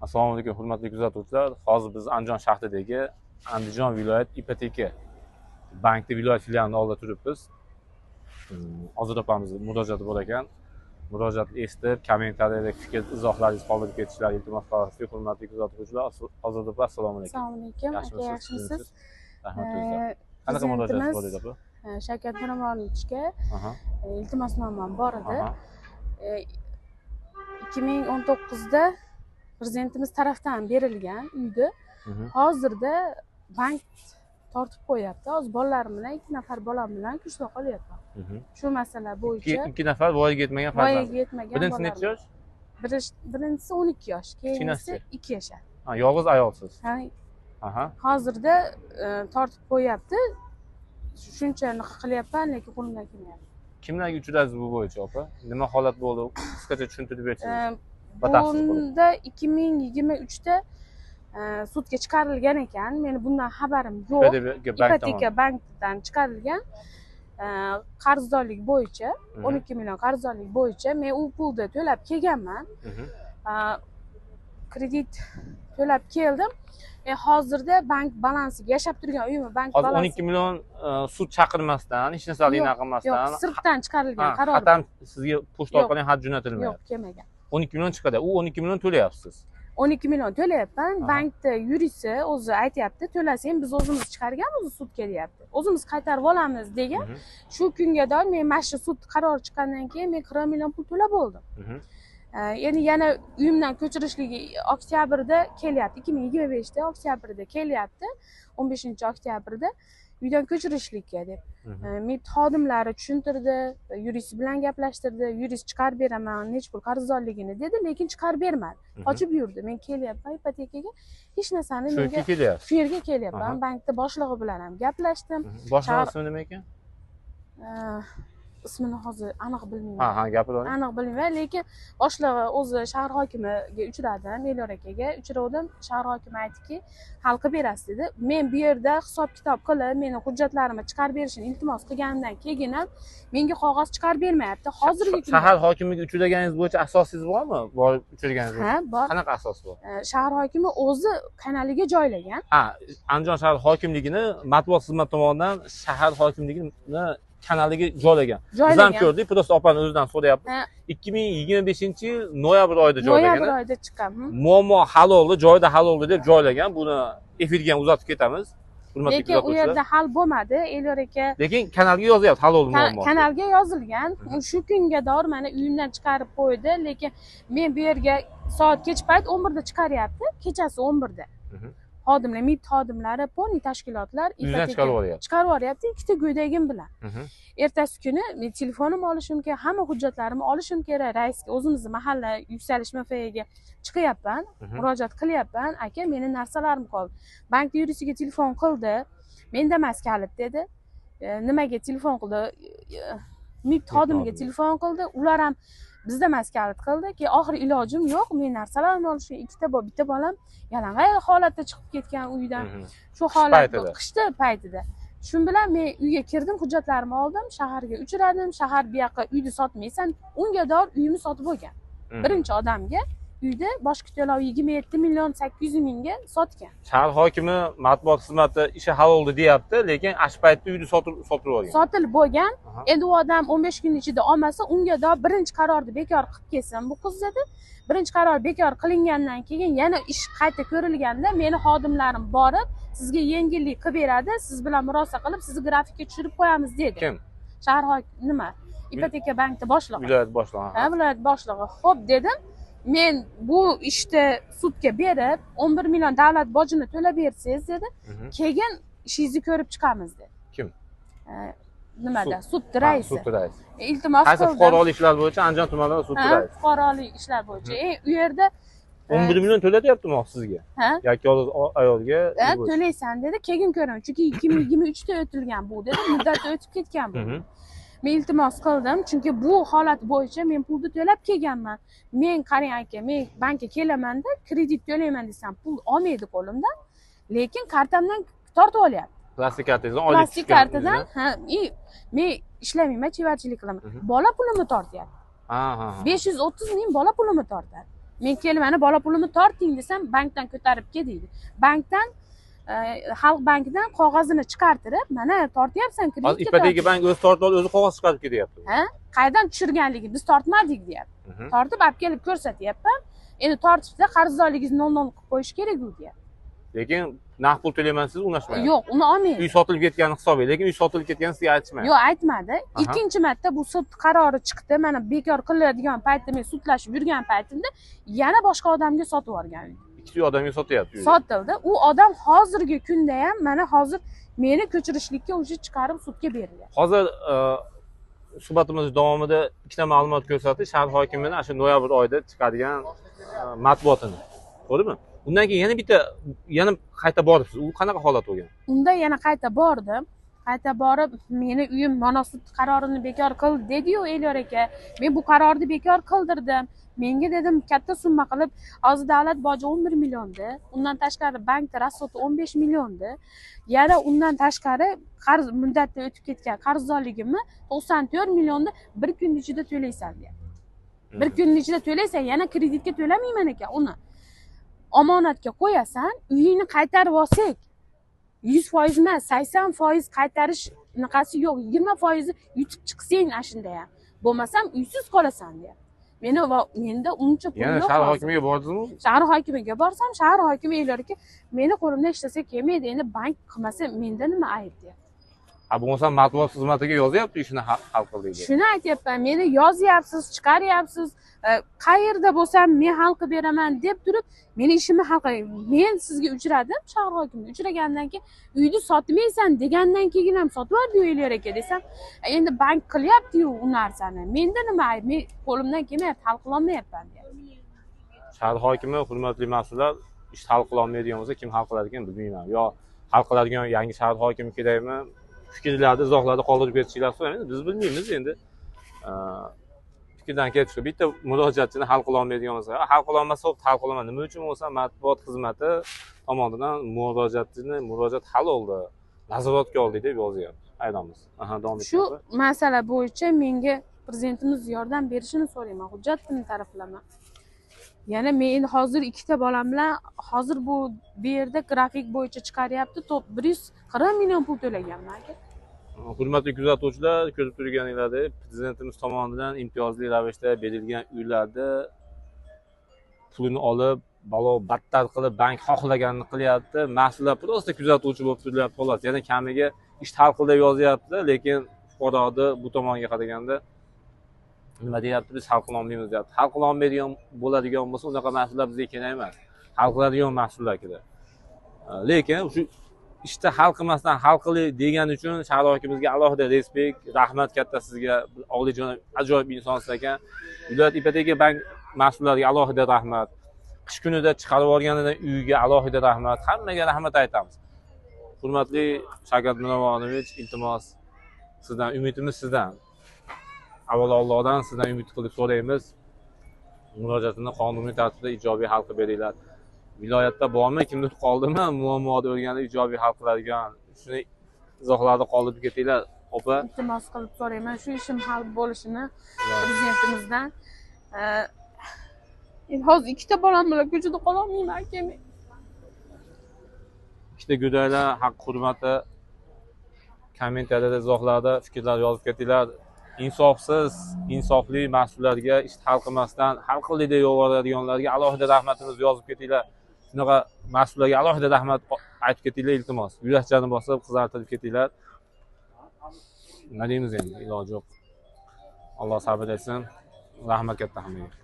Assalomu alaykum, hurmatli kuzatuvchilar. Hozir biz Andijon shahridagi Andijon viloyat ipoteka bankda viloyat filialini oldida turibmiz. Hozir opamiz murojaati bor ekan. Murojaatni eshitib, kommentariyada fikr izohlaringizni qoldirib ketishlaringizni iltimos qilasiz. Hurmatli kuzatuvchilar, hozir opa assalomu alaykum. Assalomu alaykum. Yaxshimisiz? Rahmat o'zingizga. Qanaqa murojaat bor edi opa? Shavkat Miromonovichga iltimosnomam bor edi. 2019da prezidentimiz tarafdan berilgan uyda hozirda bank tortib qo'yapti. Hozir bolalarim bilan 2 nafar bolam bilan qishloqda qolyapman. Shu masala bo'yicha 2 nafar voyaga yetmagan farzand. voyaga yetmagan Birinchisi necha yosh? Birinchisi 12 yosh, keyinchisi 2 yashar. Ha, yolg'iz ayolsiz. Ha. Hozirda tortib qo'yapti. Shunchani qilyapman, lekin qo'limdan kelmayapti. Kimlarga uchradingiz bu bo'yicha opa? Nima holat bo'ldi? Qisqacha tushuntirib bersangiz. Bunda 2023da sudga chiqarilgan ekan. Meni bundan xabarim yo'q. Ipoteka bankdan chiqarilgan qarzdorlik bo'yicha 12 million qarzdorlik bo'yicha men u pulni to'lab kelganman. Kredit to'lab keldim. Hozirda bank balansiga yashab turgan uyim bank balansi. 12 million sud chaqirmasdan, hech narsani qilmasdan. Yo'q, sirtdan chiqarilgan qaror. Xatam sizga pochta orqali xat jo'natilmayapti. Yo'q, kelmagan. 12 million chiqadi. U 12 million to'layapsiz. 12 million to'layapman. Bankda yuristi o'zi aytayapti, to'lasang biz o'zimiz chiqarganmiz, sudga deyapti. O'zimiz qaytarib olamiz degan. Shu kunga doir men mana shu sud qarori chiqqandan keyin men 40 million pul to'lab oldim. Endi yana uyimdan ko'chirishligi oktyabrda kelyapti. 2025da oktyabrda kelyapti. 15-oktyabrda uydan ko'chirishlikka deb. Men xodimlari tushuntirdi, yurist bilan gaplashtirdi. Yurist chiqarib beraman, nech pul qarzdorligini dedi, lekin chiqarib bermadi. Qochib yurdi. Men kelyapman ipotekaga. Hech narsani menga shu yerga kelyapman. Bankda boshlig'i bilan ham gaplashdim. Boshlig'i ismi nima ekan? Ismini hozir aniq bilmayman. Ha, gapiravering. Aniq bilmayman, lekin boshlig'i o'zi shahar hokimiga uchradim, Elyor akaga uchradim. Shahar hokimi aytdiki, hal qilib berasiz dedi. Men bu yerda hisob-kitob qilib, meni hujjatlarimni chiqarib berishini iltimos qilgandan keyin ham menga qog'oz chiqarib bermayapti. Hozirgi kunda shahar hokimiga uchraganingiz bo'yicha asosingiz bormi? Borib uchraganingiz bo'yicha. Ha, bor. Qanaqa asos bor? Shahar hokimi o'zi kanaliga joylagan. Ha, Andijon shahar hokimligini matbuot xizmati tomonidan shahar hokimligini kanaliga joylagan. Biz ham ko'rdik, просто opani o'zidan so'rayapmiz. 2025-yil noyabr oyida joylagan. Noyabr oyida chiqqan. Muammo hal oldi, joyida hal oldi deb joylagan. Buni efirga ham uzatib ketamiz. Lekin u yerda hal bo'lmadi, Elyor aka. Lekin kanalga yozyapti, hal oldi muammo. Kanalga yozilgan. Shu kunga doir meni uyimdan chiqarib qo'ydi, lekin men bu yerga soat kech payt 11da chiqaryapti, kechasi 11da. Xodimlar, MIT xodimlari, poni tashkilotlar chiqarib yuboryapti ikkita go'dagim bilan. Ertasi kuni men telefonimni olishim kerak, hamma hujjatlarimni olishim kerak. Raisga o'zimizni mahalla yuksalish MFAga chiqyapman, murojaat qilyapman. Aka, meni narsalarim qoldi. Bank yuristiga telefon qildi. Menda emas kalit dedi. Nimaga telefon qildi? MIT xodimiga telefon qildi. Ular ham bizda emas kalit qildi. Keyin oxiri ilojim yo'q. Men narsalarimni olishga bitta bolam yalang'och holatda chiqib ketgan uydan. Shu holatda qishda paytida. Shu bilan men uyga kirdim, hujjatlarimni oldim, shaharga uchradim. Shahar bu yoqqa uyni sotmaysan, unga doir uyimni sotib olgan. Birinchi odamga uyda boshqa to'lov 27 million 800 mingga sotgan. Shahar hokimi matbuot xizmati ishi hal oldi deyapti, lekin ash paytda uyni sotib olgan. Sotilib bo'lgan. Endi u odam 15 kun ichida olmasa, unga doir birinchi qarorni bekor qilib kelsin bu qiz dedi. Birinchi qaror bekor qilingandan keyin yana ish qayta ko'rilganda meni xodimlarim borib sizga yengillik qilib beradi, siz bilan murosa qilib sizni grafikka tushirib qo'yamiz dedi. Kim? Shahar hokimi nima? Ipoteka bankda boshlig'i. Viloyat boshlig'i. Ha, viloyat boshlig'i. Xo'p dedim. Men bu ishni sudga berib 11 million davlat bojini to'lab bersangiz dedi. Keyin ishingizni ko'rib chiqamiz dedi. Kim? Nimada? Sud raisi. Sud raisi. Iltimos qildim. Qaysi fuqarolik ishlar bo'yicha Andijon tumanida sud raisi. Fuqarolik ishlar bo'yicha. U yerda 11 million to'latyaptimi sizga? Yoki ayolga? To'laysan dedi. Keyin ko'raman. Chunki 2023da o'tilgan bu dedi. Muddati o'tib ketgan bu. Men iltimos qildim, chunki bu holat bo'yicha men pulni to'lab kelganman. Men qarang aka, men bankka kelaman-da, kredit to'layman desam, pul olmaydi qo'limdan, lekin kartamdan tortib olyapti. Plastik kartangizdan olib plastik kartadan, men ishlamayman, chevarchilik qilaman. Bola pulimni tortyapti. 530 ming bola pulimni tortadi. Men kelib mana bola pulimni torting desam, bankdan ko'tarib kel deydi. Bankdan Xalq bankidan qog'ozini chiqartirib, mana tortyapsan Hozir kreditga. ipoteka bank o'zi tortib olib, o'zi qog'oz chiqarib ketyapti. Ha? Qaydan tushirganligi biz tortmadik deyapti. Tortib olib kelib ko'rsatyapman. Endi tortishda qarzdorligingizni 0 qilib qo'yish kerak u deyapti. Lekin naqd pul to'laymansiz, unashmayapti. Yo'q, uni olmaydi. Uy sotilib ketgani hisoblaydi, lekin uy sotilib ketgani sizga aytishmaydi. Yo'q, aytmadi. Ikkinchi marta bu sud qarori chiqdi. Mana bekor qiladigan paytda men sudlashib yurgan paytimda yana boshqa odamga sotib yuborgan. Ikkita odamga sotyapti. Sotildi. U odam hozirgi kunda ham mana hozir meni ko'chirishlikka o'sha chiqarib sudga berilgan. Hozir suhbatimiz davomida ikkita ma'lumot ko'rsatdi. Shahar hokimining shu noyabr oyida chiqadigan matbuotini. To'g'rimi? Undan keyin yana qayta boribsiz. U qanaqa holat bo'lgan? Unda yana qayta bordim. Qayta borib, meni uyim mana sud qarorini bekor qildi dedi-yu Elyor aka. Men bu qarorni bekor qildirdim. Menga dedim katta summa qilib, hozir davlat boji 11 millionda, undan tashqari bankda rasoti 15 millionda. Yana undan tashqari qarz muddatdan o'tib ketgan qarzdorligimni 94 millionda bir kun ichida to'laysan deyapti. Bir kun ichida to'laysan, yana kreditga to'lamayman ekan uni. Omonatga qo'yasan, uyingni qaytarib olsak, 100% emas, 80% qaytarish naqasi yo'q, 20% yutib chiqsang ashunda ham. Bo'lmasam uysiz qolasan deyapti. Menda uncha pul yo'q. Yana shahar hokimiga bordingizmi? Shahar hokimiga borsam, shahar hokimi Elyor aka, meni qo'limdan hech narsa kelmaydi, endi bank qilmasa menda nima ayb deyapti. Bo'lmasa matbuot xizmatiga yozyapti, ishini hal qildik. Shuni aytyapman, meni yozyapsiz, chiqaryapsiz, qayerda bo'lsam men hal qilib beraman deb turib, meni ishimni hal qiling. Men sizga uchradim, shahar hokimiga uchragandan keyin uyni sotmaysan degandan keyin ham sotib yubordi Elyor aka desam, endi bank qilyapti-yu u narsani. Menda nima ayb? Men qo'limdan kelmayapti, hal qila olmayapman deyapti. Shahar hokimi, hurmatli mas'ullar, ish hal qila olmaydigan bo'lsa, kim hal qiladi ekan bilmayman. Yo hal qiladigan yangi shahar hokimi kerakmi? Fikrlarni, izohlarni qoldirib berishinglar so'raymiz. Biz bilmaymiz endi. Fikrdan kelib chiqib bitta murojaatchini hal qila olmaydigan bo'lsa, hal qila olmasa, hal qilaman. Nima uchun bo'lsa, matbuot xizmati tomonidan murojaat hal oldi, nazoratga oldik deb yozyapti. Aytamiz. Davom Shu masala bo'yicha menga prezidentimiz yordam berishini so'rayman, hujjatini taraflaman. Yana men hozir ikkita bolam bilan hozir bu yerda grafik bo'yicha chiqaryapti, 140 million pul to'laganman aka. Hurmatli kuzatuvchilar, ko'rib turganingizdek, prezidentimiz tomonidan imtiyozli ravishda berilgan uylarda pulini olib, balo battar qilib bank xohlaganini qilyapti. Mas'ullar просто kuzatuvchi bo'lib turyapti xolos. Yana kamiga ish hal qildi yozyapti, lekin fuqaroni bu tomonga qaraganda nima deyapti, biz hal qila olmaymiz deyapti. Hal qila olmaydigan bo'ladigan bo'lsa, unaqa mas'ullar bizga kerak emas. Hal qiladigan mas'ullar kerak. Lekin shu ishni hal qilmasdan hal qili degani uchun shahar hokimimizga alohida respekt, rahmat katta sizga. Oliyjanob ajoyib insonsiz ekan. Viloyat ipoteka bank mas'ullariga alohida rahmat. Qish kunida chiqarib yuborganidan uyiga alohida rahmat. Hammaga rahmat aytamiz. Hurmatli Shavkat Miromonovich, iltimos sizdan umidimiz sizdan. Avvalo Allohdan sizdan umid qilib so'raymiz. Murojaatini qonuniy tartibda ijobiy hal qilib beringlar. Viloyatda bormi, kimdir qoldimi, muammoni o'rganib ijobiy hal qiladigan, shuni izohlarni qoldirib ketinglar, opa. Iltimos qilib so'rayman, shu ishim hal bo'lishini prezidentimizdan. Hozir ikkita bolam bilan ko'chada qola olmayman aka men. Ikkita go'daylar haq hurmati kommentariyada izohlarda fikrlar yozib ketinglar. Insofsiz, insofli mas'ullarga ish hal qilmasdan hal qildi deb yo'g'iradiganlarga alohida rahmatimizni yozib ketinglar. Shunaqa mas'ullarga alohida rahmat aytib ketinglar, iltimos. Yurakchani bosib, qizartirib ketinglar. Nima deymiz endi, iloji yo'q. Alloh sabr etsin. Rahmat katta hammaga.